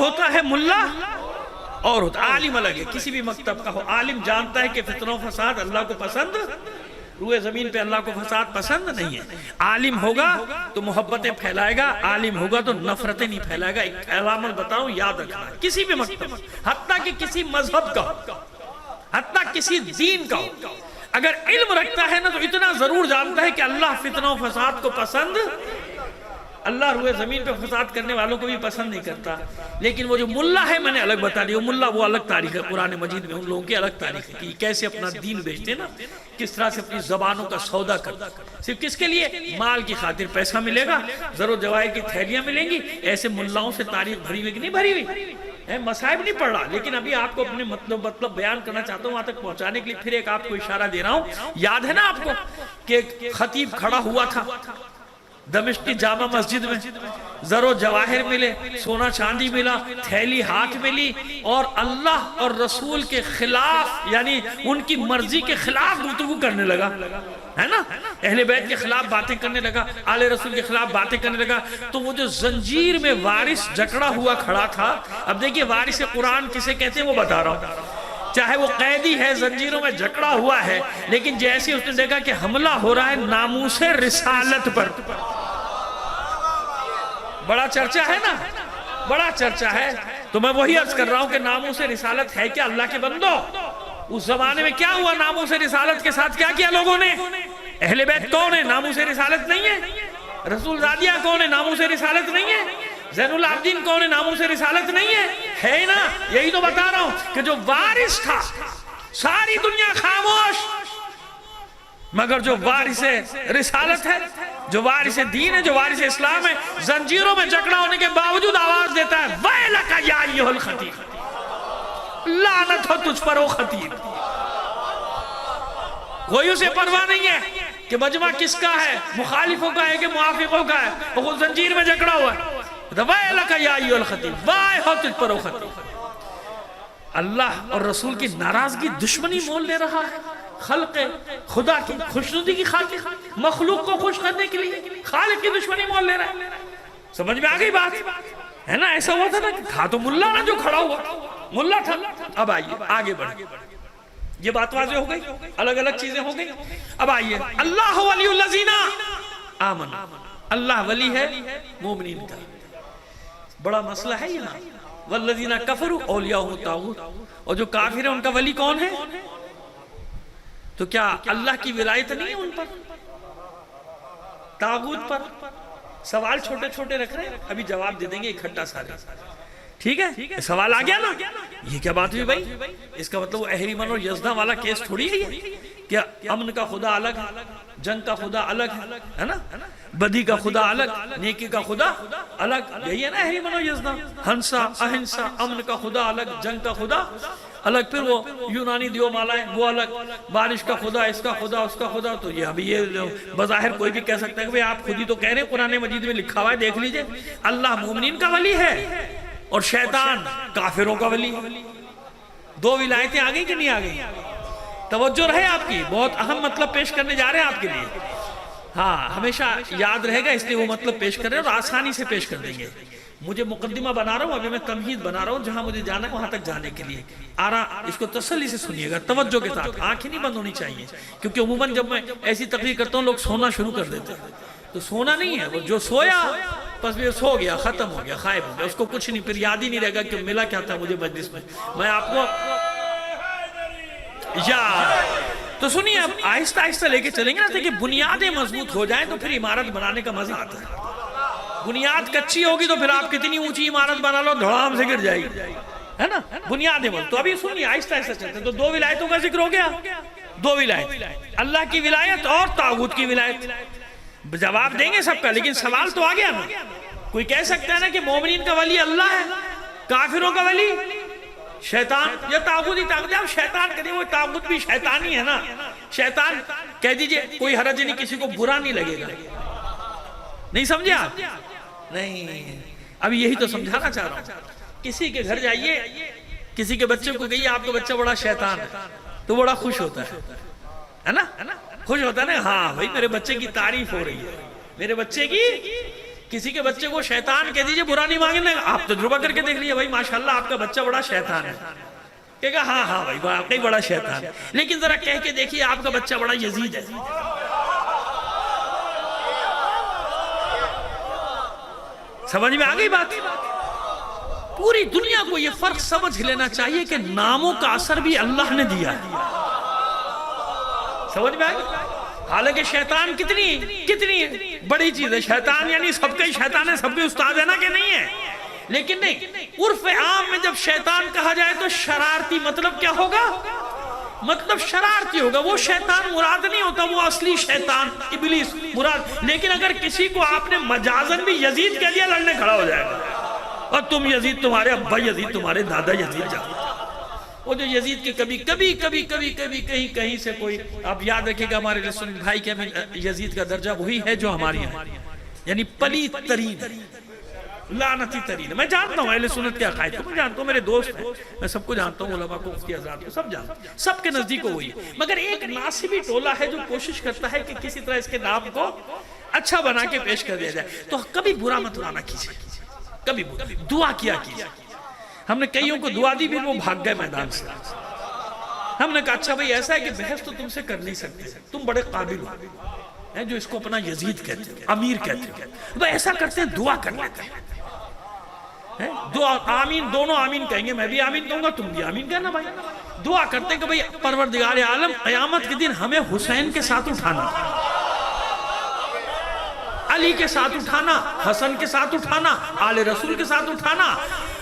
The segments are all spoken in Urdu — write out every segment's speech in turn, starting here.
ہوتا ہے ملا اور ہوتا ہے عالم الگ ہے. کسی بھی مکتب کا ہو عالم جانتا ہے کہ فتنہ و فساد اللہ کو پسند, روئے زمین پہ اللہ کو فساد پسند نہیں ہے. عالم ہوگا تو محبتیں پھیلائے گا, عالم ہوگا تو نفرتیں نہیں پھیلائے گا. ایک علامت بتاؤں یاد رکھنا, کسی بھی مکتب, حتیٰ کہ کسی مذہب کا, حتیٰ کسی دین کا, اگر علم رکھتا ہے نا تو اتنا ضرور جانتا ہے کہ اللہ فتنہ و فساد کو پسند, اللہ روئے زمین پہ فساد کرنے والوں کو بھی پسند نہیں کرتا. لیکن وہ جو ملا ہے, میں نے الگ بتا دیا, ملا وہ الگ تاریخ ہے قرآن مجید میں, ان لوگوں کی الگ تاریخ ہے کہ کیسے اپنا دین بیچتے نا, کس طرح سے اپنی زبانوں کا سودا کرتا, صرف کس کے لیے, مال کی خاطر. پیسہ ملے گا, زر و جواہر کی تھیلیاں ملیں گی. ایسے ملاؤں سے تاریخ بھری ہوئی کہ نہیں بھری ہوئی, مصائب نہیں پڑھ رہا, لیکن ابھی آپ کو اپنے مطلب بیان کرنا چاہتا ہوں وہاں تک پہنچانے کے لیے. پھر ایک آپ کو اشارہ دے رہا ہوں, یاد ہے نا آپ کو کہ ایک خطیب کھڑا ہوا تھا دمشق کی جامع مسجد میں, زر و جواہر ملے, سونا چاندی ملا, تھیلی ہاتھ ملی, اور اللہ اور رسول کے خلاف یعنی ان کی مرضی کے خلاف گفتگو کرنے لگا, ہے نا, اہل بیت کے خلاف باتیں کرنے لگا, آل رسول کے خلاف باتیں کرنے لگا. تو وہ جو زنجیر میں وارث جکڑا ہوا کھڑا تھا, اب دیکھیے وارث قرآن کسے کہتے ہیں وہ بتا رہا ہوں, چاہے وہ قیدی ہے, زنجیروں میں جکڑا ہوا ہے, لیکن جیسے اس نے دیکھا کہ حملہ ہو رہا ہے ناموس رسالت پر, بڑا چرچا ہے نا, بڑا چرچا ہے, تو میں وہی عرض کر رہا ہوں کہ ناموس رسالت ہے کیا اللہ کے بندو. اس زمانے میں کیا ہوا, ناموس رسالت کے ساتھ کیا کیا لوگوں نے. اہل بیت کون ہے, ناموس رسالت نہیں ہے. رسول زادیہ کون ہے, ناموس رسالت نہیں ہے. زین العابدین کون ہے, ناموس رسالت نہیں ہے نا. یہی تو بتا رہا ہوں کہ جو وارث تھا, ساری دنیا خاموش, مگر جو وارث رسالت ہے, جو وارث دین ہے, جو وارث اسلام ہے, زنجیروں میں جکڑا ہونے کے باوجود آواز دیتا ہے, وَيْلَكَ يَا أَيُّهَا الْخَطِيبُ, لعنت ہو تجھ پر او خطیب. کوئی اسے پرواہ نہیں ہے کہ مجمع کس کا ہے, مخالفوں کا ہے کہ موافقوں کا ہے, وہ خود زنجیر میں جکڑا ہوا ہے. وَيْلَكَ يَا أَيُّهَا الْخَطِيبُ, وائے ہو تجھ پر او خطیب. اللہ اور رسول کی ناراضگی, دشمنی مول لے رہا ہے, خلق خدا کی خوشنودی کی خاطر, مخلوق کو خوش کرنے کے لیے خالق کی دشمنی مول لے رہا ہے. سمجھ میں آگئی بات ہے نا. ایسا ہوا تھا نا, تھا تو ملا نا جو کھڑا ہوا, ملا تھا. اب آئیے آگے بڑھیں, یہ بات واضح ہو گئی, الگ الگ چیزیں ہو گئی. اب آئیے, اللہ ولی الذین آمنوا, اللہ ولی ہے مومنین کا. بڑا مسئلہ ہے یہاں, والذین کفروا اولیاءہم الطاغوت, اور جو کافر ہیں ان کا ولی کون ہے. تو کیا اللہ کی ولایت نہیں ہے ان پر, طاغوت پر. سوال چھوٹے چھوٹے رکھ رہے ہیں, ابھی جواب دے دیں گے اکٹھا سارے, ٹھیک ہے. سوال آ گیا نا, یہ کیا بات ہوئی بھائی, اس کا مطلب وہ اہریمن اور یزدہ والا کیس تھوڑی ہے یہ, کیا امن کا خدا الگ ہے, جنگ کا خدا الگ ہے نا, بدی کا خدا الگ, نیکی کا خدا الگ. یہی ہے نا اہریمن اور یزدہ, ہنسا اہنسا, امن کا خدا الگ, جنگ کا خدا الگ. پھر وہ یونانی دیو مالائیں وہ الگ, بارش کا خدا, اس کا خدا, اس کا خدا. تو یہ ابھی یہ بظاہر کوئی بھی کہہ سکتا ہے کہ آپ خود ہی تو کہہ رہے ہیں, قرآن مجید میں لکھا ہوا ہے, دیکھ لیجئے. اللہ مومنین کا ولی ہے اور شیطان کافروں کا ولی. دو ولایتیں آ گئی کہ نہیں آ گئی, توجہ رہے آپ کی, بہت اہم مطلب پیش کرنے جا رہے ہیں آپ کے لیے. ہاں ہمیشہ یاد رہے گا, اس لیے وہ مطلب پیش کر رہے ہیں اور آسانی سے پیش کر دیں گے. مجھے مقدمہ بنا رہا ہوں, ابھی میں تمہید بنا رہا ہوں, جہاں مجھے جانا ہے وہاں تک جانے کے لیے. اس کو تسلی سے سنیے گا, توجہ کے ساتھ, آنکھیں نہیں بند ہونی چاہیے, کیونکہ عموماً جب میں ایسی تقریر کرتا ہوں لوگ سونا شروع کر دیتے ہیں. تو سونا نہیں ہے, وہ جو سویا بس وہ سو گیا, ختم ہو گیا, غائب ہو گیا, اس کو کچھ نہیں, پھر یاد ہی نہیں رہے گا کہ ملا کیا تھا مجھے مجلس میں. میں آپ کو تو سنیے, اب آہستہ آہستہ لے کے چلیں گے نا, کہ بنیادیں مضبوط ہو جائیں تو پھر عمارت بنانے کا مزہ آتا ہے. بنیاد کچی ہوگی تو پھر آپ کتنی اونچی عمارت بنا لو, دھڑام سے گر جائے گی, ہے نا. بنیادیں مضبوط. تو ابھی سنیے, آہستہ آہستہ چلتے ہیں. تو دو ولایتوں کا ذکر ہو گیا, دو ولایت, اللہ کی ولایت اور طاغوت کی ولایت. جواب دیں گے سب کا, لیکن سوال تو آ گیا نا. کوئی کہہ سکتا ہے نا کہ مومنین کا ولی اللہ ہے, کافروں کا ولی شیطان, یا طاغوت ہی طاغوت. اب شیطان کہتے ہیں, وہ طاغوت بھی شیطان ہی ہے نا. شیطان کہہ دیجئے, کوئی حرج نہیں, کسی کو برا نہیں لگے گا. نہیں سمجھے آپ, نہیں. ابھی یہی تو سمجھانا چاہ رہا ہوں. کسی کے گھر جائیے, کسی کے بچے کو کہیے آپ کا بچہ بڑا شیطان ہے, تو بڑا خوش ہوتا ہے نا, خوش ہوتا ہے نا. ہاں بھائی, میرے بچے کی تعریف ہو رہی ہے, میرے بچے کی کسی کے بچے کو شیطان کہہ دیجئے برا نہیں مانگنے، آپ تجربہ کر کے دیکھ لیے بھائی ماشاءاللہ آپ کا بچہ بڑا شیطان ہے، کہ کہا ہاں ہاں بھائی واقعی بڑا شیطان ہے، لیکن ذرا کہہ کے دیکھیے آپ کا بچہ بڑا یزید ہے، سمجھ میں آگئی بات؟ پوری دنیا کو یہ فرق سمجھ لینا چاہیے کہ ناموں کا اثر بھی اللہ نے دیا ہے، سمجھ میں آگئی؟ حالانکہ شیطان کتنی بڑی چیز ہے، شیطان یعنی سب کا ہی شیطان ہے، سب بھی استاد ہے نا کہ نہیں ہے، لیکن نہیں، عرف عام میں جب شیطان کہا جائے تو شرارتی مطلب کیا ہوگا؟ مطلب شرارتی ہوگا، وہ شیطان مراد نہیں ہوتا، وہ اصلی شیطان ابلیس مراد، لیکن اگر کسی کو آپ نے مجازن بھی یزید کہہ دیا لڑنے کھڑا ہو جائے گا، اور تم یزید، تمہارے ابا یزید، تمہارے دادا یزید جاتے، وہ جو یزید کی کبھی کہیں سے کوئی، آپ یاد رکھیں گا ہمارے رسول بھائی کے ہمیں یزید کا درجہ وہی ہے جو ہماری ہیں، یعنی پلیت ترین، لعنتی ترین، میں جانتا ہوں اہل سنت کے عقائد کو، میں جانتا ہوں، میرے دوست ہیں، میں سب کو جانتا ہوں، علماء کو، مفتی حضرات کو، سب جانتا ہوں، سب کے نزدیک کو وہی، مگر ایک ناصبی ٹولہ ہے جو کوشش کرتا ہے کہ کسی طرح اس کے نام کو اچھا بنا کے پیش کر دیا جائے، تو کبھی برا مت مانا کیجئے، کبھی دعا کیا کیجئے، ہم نے کئیوں کو دعا دی بھی وہ بھاگ گئے میدان سے، ہم نے کہا اچھا بھئی ایسا ہے کہ بحث تو تم سے کر نہیں سکتے، تم بڑے قابل ہو، جو اس کو اپنا یزید کہتے ہیں، امیر کہتے ہیں، تو ایسا کرتے ہیں دعا کر لیتے ہیں، دعا آمین، دونوں آمین کہیں گے، میں بھی آمین کہوں گا، تم بھی آمین کہنا بھائی، دعا کرتے ہیں کہ بھئی پروردگار عالم قیامت کے دن ہمیں حسین کے ساتھ اٹھانا، علی کے ساتھ اٹھانا، حسن کے ساتھ اٹھانا، آل رسول کے ساتھ اٹھانا،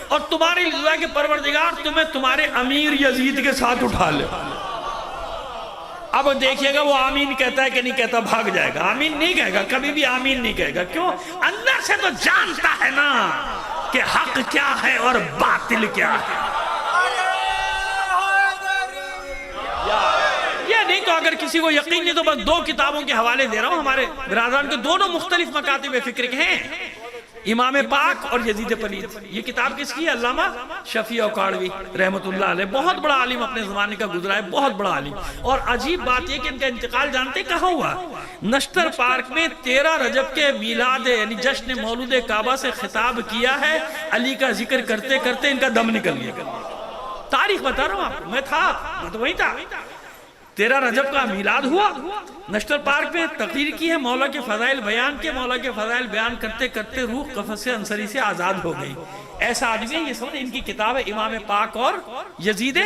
اور تمہاری دعا کہ پروردگار تمہیں تمہارے امیر یزید کے ساتھ اٹھا لے۔ اب دیکھئے گا وہ آمین کہتا ہے کہ نہیں کہتا، بھاگ جائے گا، آمین نہیں کہے گا، کبھی بھی آمین نہیں کہے گا، کیوں؟ اندر سے تو جانتا ہے نا کہ حق کیا ہے اور باطل کیا ہے، یہ نہیں تو اگر کسی کو یقین نہیں تو بس دو کتابوں کے حوالے دے رہا ہوں، ہمارے برادران کے دونوں مختلف مکاتب فکر کے ہیں، امام پاک اور یزید پلید، یہ کتاب کس کی ہے؟ علامہ شفیع اوکاڑوی رحمت اللہ علیہ، بہت بڑا عالم اپنے زمانے کا گزرا ہے، بہت بڑا عالم، اور عجیب بات یہ کہ ان کا انتقال جانتے کہاں ہوا؟ نشتر پارک میں 13 رجب کے میلاد یعنی جشن مولود کعبہ سے خطاب کیا ہے، علی کا ذکر کرتے کرتے ان کا دم نکل گیا، تاریخ بتا رہا ہوں آپ کو، میں تو وہی تھا، 13 رجب کا میلاد ہوا، نشتر پارک میں تقریر کی ہے، مولا کے فضائل بیان کے، مولا کے فضائل بیان کرتے کرتے روح قفس انصری سے آزاد ہو گئی، ایسا آدمی ہے، یہ سمجھے ان کی کتاب ہے امام پاک اور یزید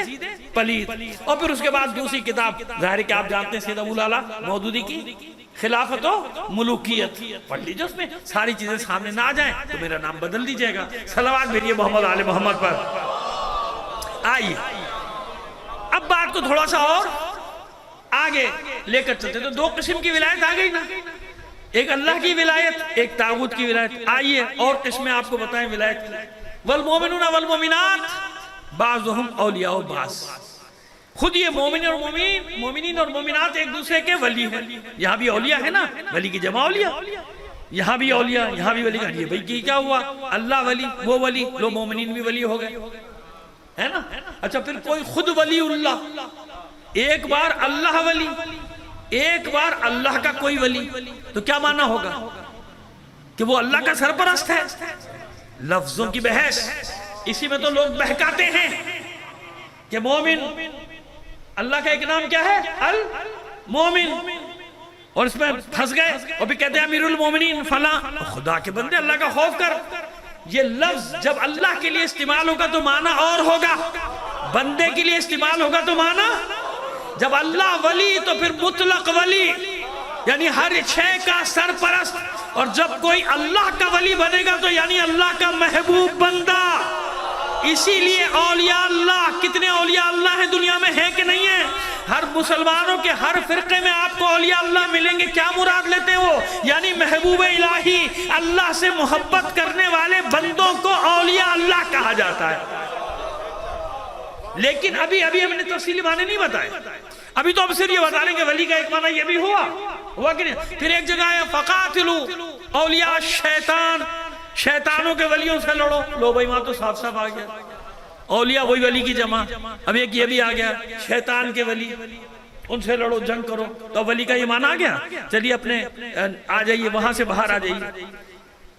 پلید، اور پھر اس کے بعد دوسری کتاب ظاہر ہے کہ آپ جانتے ہیں سید ابو الاعلیٰ مودودی کی خلافت و ملوکیت، پڑھ لیجئے، اس میں ساری چیزیں سامنے نہ آ جائیں تو میرا نام بدل دیجئے گا، صلوات بھیجئے محمد آل محمد پر۔ آئیے اب بات کو تھوڑا سا اور آگے لے کر چلتے، تو دو قسم کی ولایت آ گئی نا، ایک اللہ کی ولایت، ایک طاغوت کی ولایت، آئیے اور قسمیں آپ کو بتائیں ولایت کی۔ والمومنون والمومنات بعضهم اولیاء بعض، خود یہ مومن اور مومنین اور مومنات ایک دوسرے کے ولی ہیں، یہاں بھی اولیاء ہے نا، ولی کی جمع اولیاء، یہاں بھی اولیاء، یہاں بھی ولی کا، یہ بھئی کیا ہوا؟ اللہ ولی، وہ ولی، لو مومنین بھی ولی ہو گئے، ہے نا؟ اچھا پھر کوئی خود ولی اللہ، ایک بار اللہ ولی، ایک بار اللہ کا کوئی ولی، تو کیا معنی ہوگا؟ کہ وہ اللہ کا سرپرست ہے، لفظوں کی بحث، اسی میں تو لوگ بہکاتے ہیں کہ مومن، اللہ کا ایک نام کیا ہے؟ المومن، اور اس میں پھنس گئے، اور بھی کہتے ہیں امیر المومنین فلاں، خدا کے بندے اللہ کا خوف کر، یہ لفظ جب اللہ کے لیے استعمال ہوگا تو معنی اور ہوگا، بندے کے لیے استعمال ہوگا تو معنی، جب اللہ ولی تو پھر مطلق ولی، یعنی ہر شے کا سرپرست، اور جب کوئی اللہ کا ولی بنے گا تو یعنی اللہ کا محبوب بندہ، اسی لیے اولیاء اللہ، کتنے اولیاء اللہ ہیں دنیا میں، ہیں کہ نہیں ہیں؟ ہر مسلمانوں کے ہر فرقے میں آپ کو اولیاء اللہ ملیں گے، کیا مراد لیتے ہیں وہ؟ یعنی محبوب الہی، اللہ سے محبت کرنے والے بندوں کو اولیاء اللہ کہا جاتا ہے، لیکن ابھی ہم نے تفصیلی معنی نہیں بتائے، ابھی تو اب صرف یہ بتا لیں کہ ولی کا ایک معنی یہ بھی ہوا کہ نہیں؟ پھر ایک جگہ ہے فَقَاتِلُوا اولیاء الشیطان، شیطانوں کے ولیوں سے لڑو، لو بھائی وہاں تو صاف صاف آ گیا، اولیاء وہی ولی کی جمع، اب ایک یہ بھی آ گیا شیطان کے ولی، ان سے لڑو، جنگ کرو، تو ولی کا یہ معنی آ گیا، چلیے اپنے آ جائیے وہاں سے باہر آ جائیے،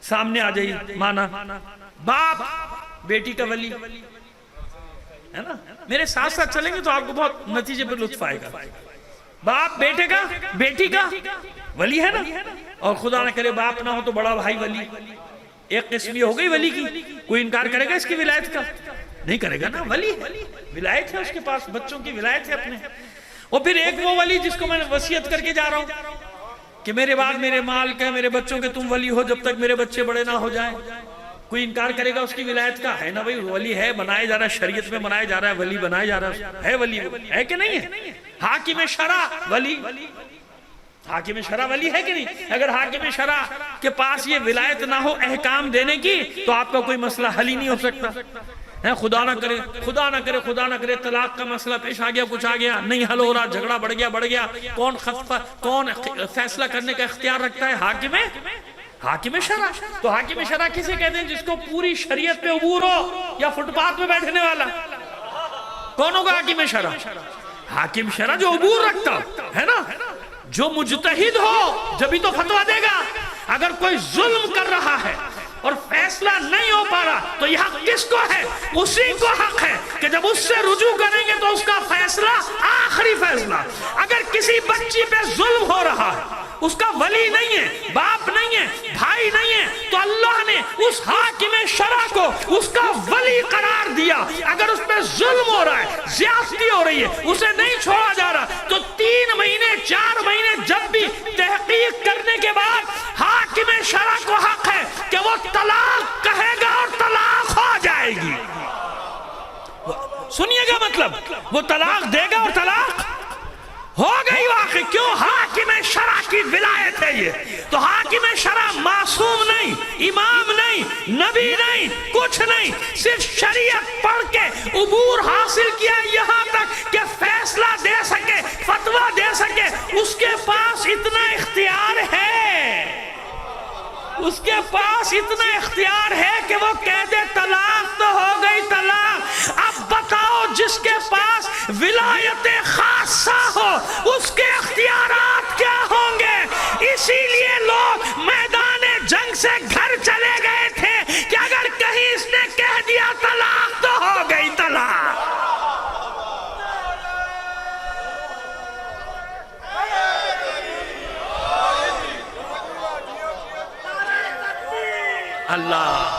سامنے آ جائیے مانا باپ بیٹی کا ولی ہے نا، میرے ساتھ ساتھ چلیں گے تو آپ کو بہت نتیجے پر لطف آئے گا. باپ بیٹے کا بیٹی کا ولی ہے نا، اور خدا نہ کرے باپ نہ ہو تو بڑا بھائی ولی. ایک قسم یہ ہو گئی ولی کی. کوئی انکار کرے گا اس کی ولایت کا؟ نہیں کرے گا نا. ولی ولایت ہے اس کے پاس، بچوں کی ولایت ہے اپنے. اور پھر ایک وہ ولی جس کو میں وصیت کر کے جا رہا ہوں کہ میرے بعد میرے مال کا میرے بچوں کے تم ولی ہو جب تک میرے بچے بڑے نہ ہو جائیں. کوئی انکار کرے گا اس کی ولایت کا؟ ہے نا بھائی، ولی ہے، بنایا جا رہا ہے، شریعت میں بنایا جا رہا ہے، ولی بنایا جا رہا ہے ولی ہے کہ نہیں ہے؟ حاکم شرع ولی، حاکم شرع ولی ہے کہ نہیں؟ اگر حاکم شرع کے پاس یہ ولایت نہ ہو احکام دینے کی تو آپ کا کوئی مسئلہ حل ہی نہیں ہو سکتا. خدا نہ کرے خدا نہ کرے خدا نہ کرے طلاق کا مسئلہ پیش آ گیا، کچھ آ گیا، نہیں حل ہو رہا، جھگڑا بڑھ گیا. کون فیصلہ کرنے کا اختیار رکھتا ہے؟ حاکم شرع. تو حاکم شرع کسے کہتے ہیں؟ جس کو پوری شریعت پہ عبور ہو، یا فٹ پاتھ پہ بیٹھنے والا؟ کون ہوگا حاکم شرع؟ حاکم شرع جو عبور رکھتا ہے نا، جو مجتہد ہو جبھی تو فتویٰ دے گا. اگر کوئی ظلم کر رہا ہے اور فیصلہ نہیں ہو پا رہا تو یہ حق کس کو ہے؟ اسی کو حق ہے کہ جب اس سے رجوع کریں گے تو اس کا فیصلہ آخری فیصلہ. اگر کسی بچی پہ ظلم ہو رہا ہے، اس کا ولی نہیں ہے، باپ نہیں ہے، بھائی نہیں ہے، تو اللہ نے اس حاکم شرع کو اس کا ولی قرار دیا. اگر اس پہ ظلم ہو رہا ہے، زیادتی ہو رہی ہے، اسے نہیں چھوڑا جا رہا، تو 3 مہینے 4 مہینے جب بھی تحقیق کرنے کے بعد حاکم شرع کو حق ہے کہ وہ طلاق کہے گا اور طلاق ہو جائے گی. سنیے گا مطلب، وہ طلاق دے گا اور طلاق ہو گئی. واقعی کیوں؟ حاکم شرع کی ولایت ہے یہ. تو حاکم شرع معصوم نہیں، امام نہیں، نبی نہیں، کچھ نہیں، صرف شریعت پڑھ کے عبور حاصل کیا یہاں تک کہ فیصلہ دے سکے، فتویٰ دے سکے. اس کے پاس اتنا اختیار ہے، اس کے پاس اتنا اختیار ہے کہ وہ کہہ دے طلاق تو ہو گئی طلاق. اب بتاؤ جس کے پاس ولایت خاصہ ہو اس کے اختیارات کیا ہوں گے؟ اسی لیے لوگ میدان جنگ سے گھر چلے گئے تھے کہ اگر کہیں اس نے کہہ دیا طلاق تو ہو گئی طلاق. اللہ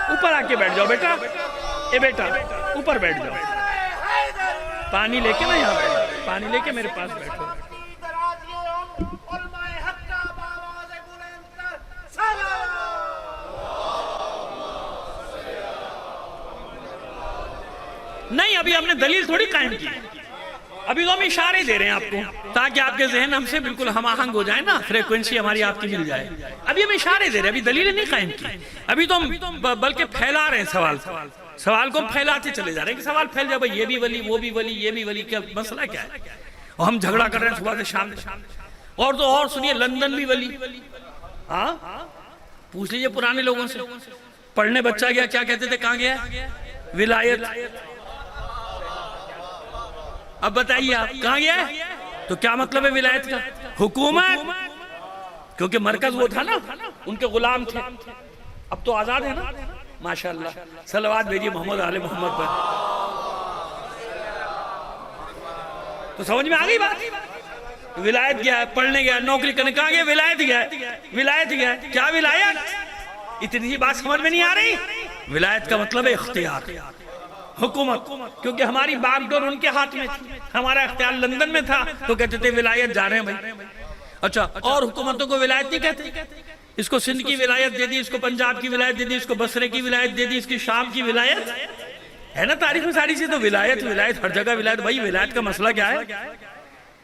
اوپر آ کے بیٹھ جاؤ بیٹا، اے بیٹا اوپر بیٹھ جاؤ. پانی لے کے نا یہاں بیٹھو، پانی لے کے میرے پاس بیٹھو. نہیں، ابھی ہم نے دلیل تھوڑی قائم کی، ابھی تو ہم اشارے دے رہے ہیں آپ کو تاکہ آپ کے ذہن ہم سے بالکل ہم آہنگ ہو جائے نا، فریکوینسی ہماری آپ کی مل جائے. ابھی ہم اشارے دے رہے ہیں، ابھی دلیل نہیں قائم کی. ابھی تو ہم بلکہ پھیلا رہے ہیں سوال کو ہم پھیلاتے چلے جا رہے ہیں کہ سوال پھیل جائے. بھائی یہ بھی ولی، وہ بھی ولی، یہ بھی ولی، کیا مسئلہ کیا ہے؟ اور ہم جھگڑا کر رہے ہیں صبح سے شام. اور تو اور سنیے، لندن بھی ولی. ہاں پوچھ لیجئے پرانے لوگوں سے، پڑھنے بچہ گیا کیا کہتے تھے؟ کہاں گیا؟ ولایت. اب بتائیے آپ کہاں گیا ہے؟ تو کیا مطلب ہے ولایت کا؟ حکومت. کیونکہ مرکز وہ تھا نا، ان کے غلام تھے. اب تو آزاد ہے نا، ماشاءاللہ. صلوات بھیجیے محمد آل محمد پر. تو سمجھ میں آ گئی بات؟ ولایت گیا ہے، پڑھنے گیا، نوکری کرنے. کہاں گیا؟ ولایت گیا ہے. ولایت گیا ہے. کیا ولایت؟ اتنی ہی بات سمجھ میں نہیں آ رہی؟ ولایت کا مطلب ہے اختیار، حکومت. کیونکہ ہماری باغ ڈور ان کے ہاتھ میں تھی، ہمارا اختیار لندن میں تھا، تو کہتے تھے ولایت جا رہے ہیں بھائی. اچھا، اور حکومتوں کو ولایت نہیں کہتے؟ اس کو سندھ کی ولایت دے دی، اس کو پنجاب کی ولایت دے دی، اس کو بصرے کی ولایت دے دی، اس کی شام کی ولایت ہے نا تاریخ میں ساری چیز. تو ولایت ولایت ہر جگہ ولایت. بھائی ولایت کا مسئلہ کیا ہے؟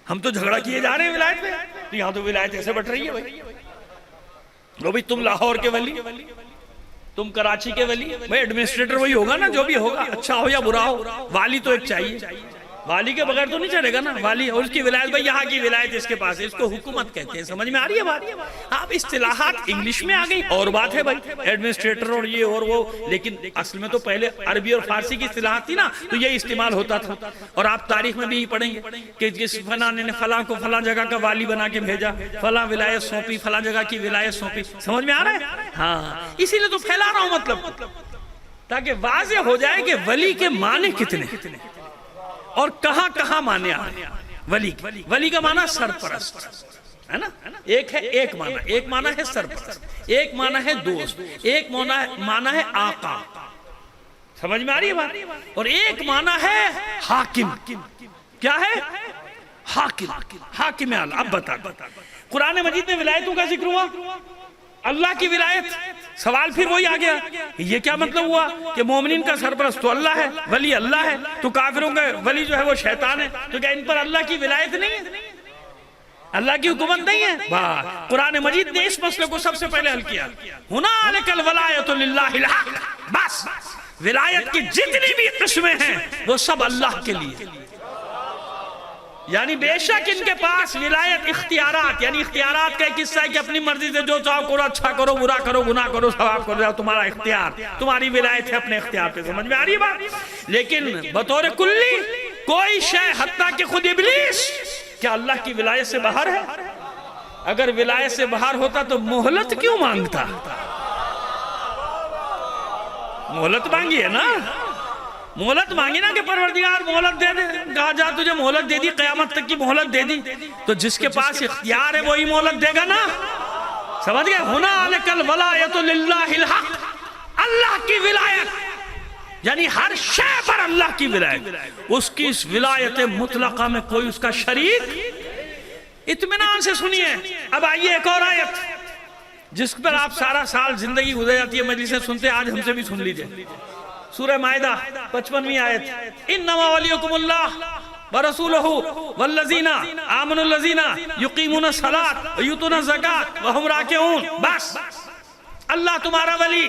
ہم تو جھگڑا کیے جا رہے ہیں ولایت میں، تو یہاں تو ولایت ایسے بٹ رہی ہے. بھائی وہ بھی تم لاہور کے ولی، تم کراچی کے ولی. بھائی ایڈمنسٹریٹر وہی ہوگا نا، جو بھی ہوگا، اچھا ہو یا برا ہو، والی تو ایک چاہیے. والی کے بغیر تو نہیں چلے گا نا. والی اور اس کی ولایت، بھائی یہاں کی ولایت اس کے پاس ہے، اس کو حکومت کہتے ہیں. سمجھ میں آ رہی ہے بات؟ اب اصطلاحات انگلش میں آ گئی اور بات ہے بھائی، ایڈمنسٹریٹر اور یہ اور وہ، لیکن اصل میں تو پہلے عربی اور فارسی کی اصطلاحات تھی نا، تو یہ استعمال ہوتا تھا. اور آپ تاریخ میں بھی پڑھیں گے کہ جس فلاں نے فلاں کو فلاں جگہ کا والی بنا کے بھیجا، فلاں ولایت سونپی، فلاں جگہ کی ولایت سونپی. سمجھ میں آ رہا ہے؟ ہاں، اسی لیے تو پھیلا رہا ہوں مطلب، تاکہ واضح ہو جائے کہ ولی کے معنی کتنے اور کہاں کہاں معنی آ رہے ہیں. ولی کا معنی سرپرست ہے نا، ایک ہے ایک معنی ہے سرپرست، ایک معنی ہے دوست، ایک معنی ہے آقا. سمجھ میں آ رہی ہے بات؟ اور ایک معنی ہے حاکم. کیا ہے؟ حاکم اعلیٰ. اب بتا، قرآن مجید میں ولایتوں کا ذکر ہوا، اللہ کی ولایت. سوال پھر وہی آ گیا، یہ کیا مطلب ہوا کہ مومنین کا سرپرست تو اللہ ہے، ولی اللہ ہے، تو کافروں کا ولی جو ہے وہ شیطان ہے، تو کیا ان پر اللہ کی ولایت نہیں ہے، اللہ کی حکومت نہیں ہے؟ قرآن مجید نے اس مسئلے کو سب سے پہلے حل کیا. ہنالک الولایۃ للہ الحق. بس ولایت کی جتنی بھی قسمیں ہیں وہ سب اللہ کے لیے. یعنی بے شک ان کے پاس ولایت اختیارات، یعنی اختیارات کا ایک حصہ ہے کہ اپنی مرضی سے جو چاہو کرو، اچھا کرو، برا کرو، گناہ کرو، ثواب کرو، تمہارا اختیار، تمہاری ولایت ہے اپنے اختیار پہ. سمجھ میں آ رہی ہے بات؟ لیکن بطور کلی کوئی شے، حتیٰ کہ خود ابلیس، کیا اللہ کی ولایت سے باہر ہے؟ اگر ولایت سے باہر ہوتا تو مہلت کیوں مانگتا؟ مہلت مانگی ہے نا، مہلت مانگی نا کہ پروردگار مہلت دے دے. کہا جا تجھے مہلت دے دی، قیامت تک کی مہلت دے دی، تو جس کے پاس اختیار ہے وہی مہلت دے گا نا. سمجھ گئے؟ ہنالک الولایۃ للہ الحق. اللہ کی ولایت یعنی ہر شے پر اللہ کی ولایت. اس کی اس ولایت مطلقہ میں کوئی اس کا شریک. اطمینان سے سنیے. اب آئیے ایک اور آیت جس پر آپ سارا سال زندگی گزر جاتی ہے، مجلسیں سنتے، آج ہم سے بھی سن لیجئے. سورہ مائدہ 55ویں آیت. انما ولیکم اللہ ورسولہ والذین آمنوا الذین یقیمون الصلاۃ ویؤتون الزکاۃ وہم راکعون. بس اللہ تمہارا ولی،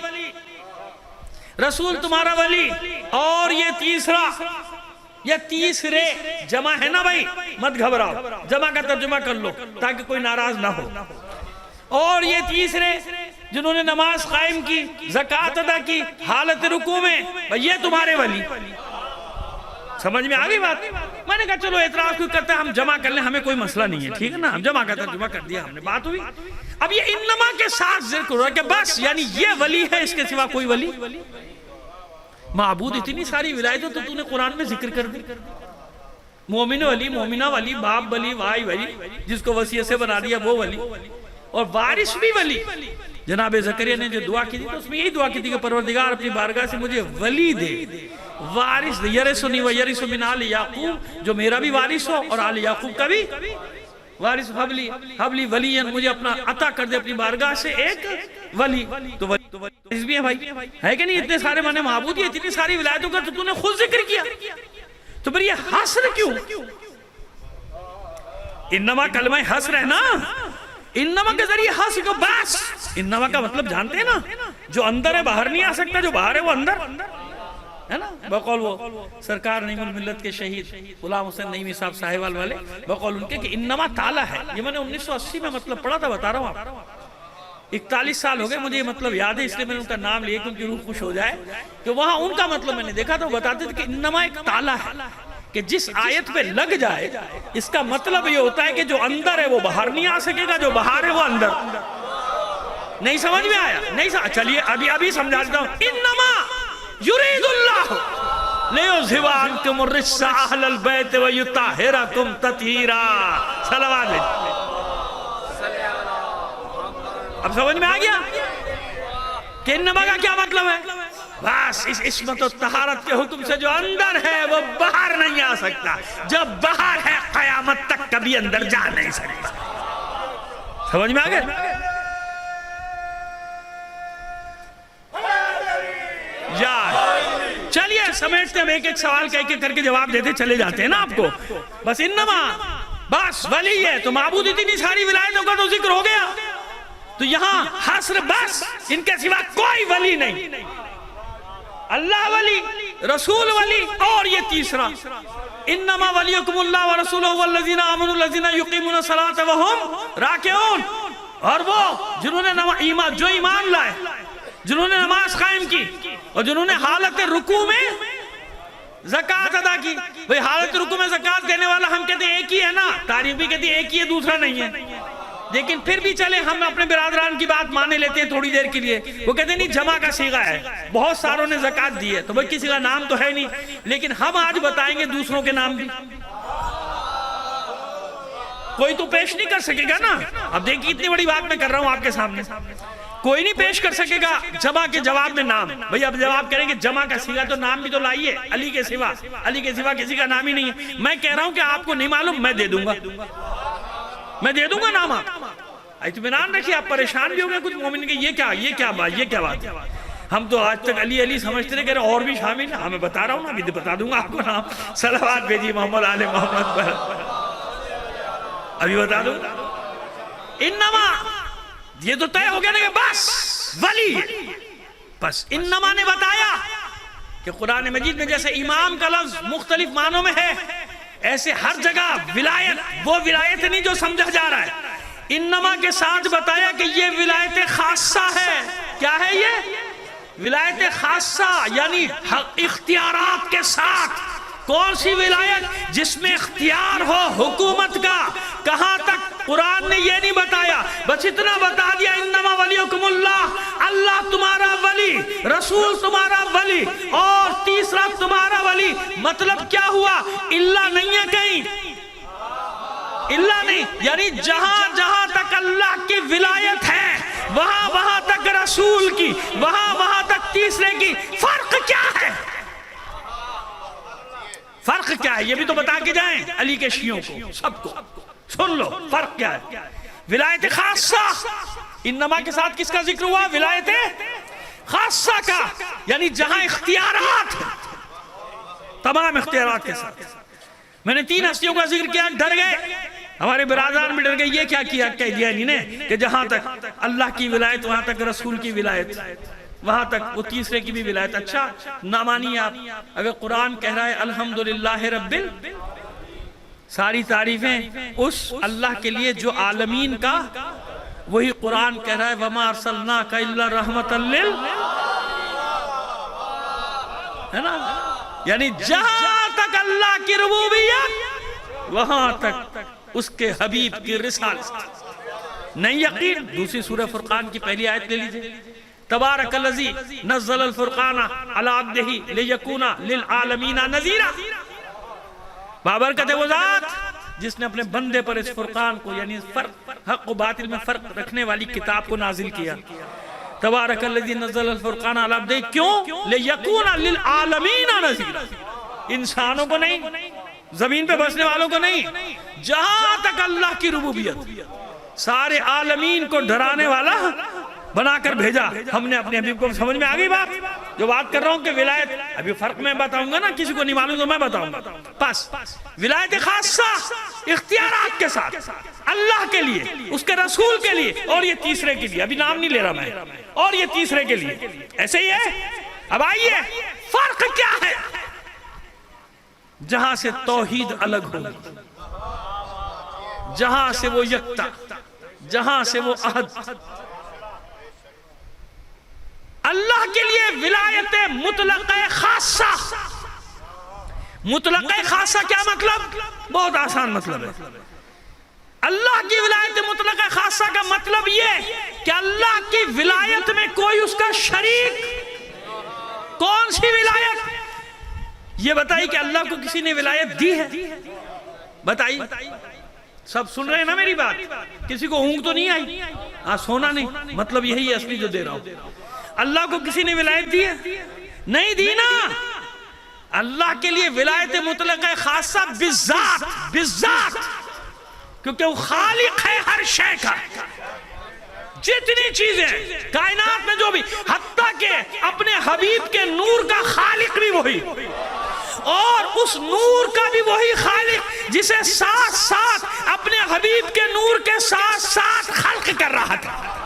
رسول تمہارا ولی، اور یہ تیسرا، یہ تیسرے جمع ہے نا بھائی، مت گھبراؤ، جمع کا ترجمہ کر لو تاکہ کوئی ناراض نہ ہو. اور یہ تیسرے جنہوں نے نماز قائم کی، زکوٰۃ ادا کی حالت رکوع میں، یہ تمہارے ولی. سمجھ میں آگئی بات؟ میں نے کہا چلو اعتراض کوئی کرتا ہے، ہم جمع کر لیں، ہمیں کوئی مسئلہ نہیں ہے، ٹھیک ہے نا، ہم جمع کا ترجمہ کر دیا ہم نے، بات ہوئی. اب یہ انما کے ساتھ ذکر ہو رہا ہے کہ بس یعنی یہ ولی ہے، اس کے سوا کوئی ولی. معبود اتنی ساری ولایتیں تو تو نے قرآن میں ذکر کر دی. مومن ولی، مومنہ ولی، باپ ولی، بھائی ولی، جس کو وصیت سے بنا دیا وہ ولی، اور وارث بھی ولی. جناب زکریا نے جو دعا کی تھی تو اس میں یہی دعا کی تھی کہ پروردگار اپنی بارگاہ سے مجھے ولی دے، وارث دے. یرثنی و یرث من آل یعقوب، جو میرا بھی وارث ہو اور آل یعقوب کا بھی وارث. حبلی ولی، مجھے اپنا عطا کر دے اپنی بارگاہ سے ایک ولی. تو ولی بھی ہے بھائی، ہے کہ نہیں؟ اتنے سارے معنی معبود، یہ اتنی ساری ولایتوں کا تو نے خود ذکر کیا، تو پھر یہ حصر کیوں؟ انما کلمہ حصر ہے نا، انما کے ذریعے حصر کو. بس انما کا مطلب جانتے ہیں نا، جو اندر ہے باہر نہیں آ سکتا، جو باہر ہے وہ اندر ہے نا. بقول وہ سرکار نعیم الملت کے شہید غلام حسین نعیمی صاحب ساہیوال والے، بقول ان کے کہ انما تالا ہے. یہ میں نے 1980 میں مطلب پڑھا تھا، بتا رہا ہوں آپ. 41 سال ہو گئے مجھے یہ مطلب یاد ہے، اس لیے میں نے ان کا نام لیا کہ ان کی روح خوش ہو جائے. کہ وہاں ان کا مطلب میں نے دیکھا تھا، وہ بتاتے تھے کہ انما ایک تالا ہے کہ جس آیت پہ لگ جائے اس کا مطلب یہ ہوتا ہے کہ جو اندر ہے وہ باہر نہیں آ سکے گا، جو باہر ہے وہ اندر. نہیں سمجھ میں آیا؟ نہیں چلیے ابھی سمجھا دیتا ہوں. انما یرید اللہ لیذھب عنکم الرجس اہل البیت ویطہرکم تطہیرا. صلوات علیہ. اب سمجھ میں آ گیا کہ انما کا کیا مطلب ہے؟ بس اس عصمت و طہارت کے حکم سے جو اندر ہے وہ باہر نہیں آ سکتا، جو باہر ہے قیامت تک کبھی اندر جا نہیں سکتا. سمجھ میں آ گیا؟ چلیے سمیٹتے ہم ایک ایک سوال کا ایک ایک کر کے جواب دیتے چلے جاتے ہیں نا آپ کو. بس انما، بس ولی ہے تو معبود اتنی ساری ولایتوں کا تو ذکر ہو گیا، تو یہاں حصر بس ان کے سوا کوئی ولی نہیں. اللہ ولی رسول ولی، اور یہ تیسرا انما ولیکم اللہ ورسولہ والذین آمنوا الذین یقیمون الصلاۃ وہم راکعون، اور وہ جنہوں نے جو ایمان لائے، جنہوں نے نماز قائم کی اور جنہوں نے حالت رکوع میں زکوٰۃ ادا کی۔ بھئی حالت رکوع میں زکوٰۃ دینے والا ہم کہتے ہیں ایک ہی ہے نا، تاریخ بھی کہتی ہے ایک ہی ہے، دوسرا نہیں ہے، لیکن پھر بھی چلے ہم اپنے برادران کی بات مانے لیتے ہیں تھوڑی دیر کے لیے۔ وہ کہتے ہیں نہیں جمع کا صیغہ ہے، بہت ساروں نے زکوٰۃ دی ہے، تو بھئی کسی کا نام تو ہے نہیں، لیکن ہم آج بتائیں گے دوسروں کے نام بھی۔ کوئی تو پیش نہیں کر سکے گا نا، اب دیکھیں اتنی بڑی بات میں کر رہا ہوں آپ کے سامنے، کوئی نہیں پیش کر سکے گا جمع کے جواب میں نام۔ بھئی اب جواب کریں گے جمع کا صیغہ تو نام بھی تو لائیے، علی کے سوا، علی کے سوا کسی کا نام ہی نہیں ہے۔ میں کہہ رہا ہوں کہ آپ کو نہیں معلوم، میں دے دوں گا، میں دے دوں گا نام آپ۔ اطمینان رکھیے، آپ پریشان بھی ہو گئے کچھ مومن کے، یہ کیا بات ہے؟ ہم تو آج تک علی علی سمجھتے رہے، کہہ رہے اور بھی شامل ہیں، میں بتا رہا ہوں نا، ابھی بتا دوں گا آپ کو نام۔ صلوات بھیجیے محمد آل محمد پر، ابھی بتا دوں۔ انما یہ تو طے ہو گیا نا کہ بس ولی، بس انما نے بتایا کہ قرآن مجید میں جیسے امام کا لفظ مختلف معنوں میں ہے، ایسے ہر جگہ ولایت وہ ولایت نہیں جو سمجھا جا رہا ہے۔ انما کے ساتھ بتایا کہ یہ ولایت خاصہ ہے۔ کیا ہے یہ؟ ولایت خاصہ، یعنی اختیارات کے ساتھ۔ کون سی ولایت؟ جس میں اختیار ہو حکومت کا۔ کہاں تک؟ قرآن نے یہ نہیں بتایا، بس اتنا بتا دیا انما ولیکم اللہ، اللہ تمہارا ولی، رسول تمہارا ولی، اور تیسرا تمہارا ولی۔ مطلب کیا ہوا؟ اللہ نہیں ہے کہیں، اللہ نہیں، یعنی جہاں جہاں تک اللہ کی ولایت ہے وہاں وہاں تک رسول کی، وہاں وہاں تک تیسرے کی۔ فرق کیا ہے؟ فرق کیا ہے یہ بھی تو بتا کے جائیں علی کے شیعوں کو، سب کو سن لو فرق کیا ہے۔ ولایت خاصہ، انما کے ساتھ کس کا ذکر ہوا؟ ولایت خاصہ کا، یعنی جہاں اختیارات، تمام اختیارات کے ساتھ۔ میں نے 3 ہستیوں کا ذکر کیا، ڈر گئے ہمارے برادران بھی ڈر گئے، یہ کیا کیا کہہ دیا انہی نے کہ جہاں تک اللہ کی ولایت وہاں تک رسول کی ولایت، وہاں تک وہ تیسرے کی بھی ولایت۔ اچھا نہ مانیے آپ، اگر قرآن کہہ رہا ہے الحمدللہ رب ساری تعریفیں اس اللہ کے لیے جو عالمین کا، وہی قرآن کہہ رہا ہے وَمَا أَرْسَلْنَاكَ إِلَّا رَحْمَةً ہے نا، یعنی جہاں تک اللہ کی ربوبیت وہاں تک اس کے حبیب کی رسالت۔ نہیں یقین؟ دوسری سورہ فرقان کی پہلی آیت لے لیجئے، تبارک الذی نزل الفرقان علی عبدہ لیکون للعالمین نذیرا۔ بابرکت ہے وہ ذات جس نے اپنے بندے پر اس فرقان کو، یعنی حق و باطل میں فرق رکھنے والی کتاب کو نازل کیا۔ تبارک الذی نزل الفرقان علی عبدہ، کیوں؟ لیکون للعالمین نذیرا، انسانوں کو نہیں، زمین پہ بسنے والوں کو نہیں، جہاں تک اللہ کی ربوبیت سارے عالمین کو ڈرانے والا بنا کر بھیجا۔ ہم نے اپنے حبیب کو، سمجھ میں آگئی بات جو بات کر رہا ہوں کہ ولایت، ابھی فرق میں بتاؤں گا نا، کسی کو نہیں معلوم تو میں بتاؤں گا۔ پس ولایت خاصہ اختیارات کے ساتھ، اللہ کے لیے، اس کے رسول کے لیے، اور یہ تیسرے کے لیے، ابھی نام نہیں لے رہا میں، اور یہ تیسرے کے لیے، ایسے ہی ہے۔ اب آئیے فرق کیا ہے؟ جہاں سے توحید الگ ہوگی، جہاں سے وہ یکتا، جہاں سے وہ عہد، اللہ کے لیے ولایت مطلق خاصہ۔ مطلق خاصہ کیا مطلب؟ بہت آسان مطلب ہے۔ اللہ کی ولایت مطلق خاصہ کا مطلب یہ کہ اللہ کی ولایت میں کوئی اس کا شریک۔ کون سی ولایت؟ یہ بتائی کہ اللہ کو کسی نے ولایت دی ہے؟ بتائی؟ سب سن رہے ہیں نا میری بات؟ کسی کو اونگ تو نہیں آئی؟ سونا نہیں، مطلب یہی ہے اصلی جو دے رہا ہوں۔ اللہ کو کسی نے ولایت دی ہے؟ نہیں دی نا۔ اللہ کے لیے ولایت مطلق خاصہ بالذات، کیونکہ وہ خالق ہے ہر شے کا۔ جتنی چیزیں کائنات میں جو بھی، حتیٰ کہ اپنے حبیب کے نور کا خالق بھی وہی، اور اس نور کا بھی وہی خالق جسے ساتھ ساتھ اپنے حبیب کے نور کے ساتھ ساتھ خلق کر رہا تھا۔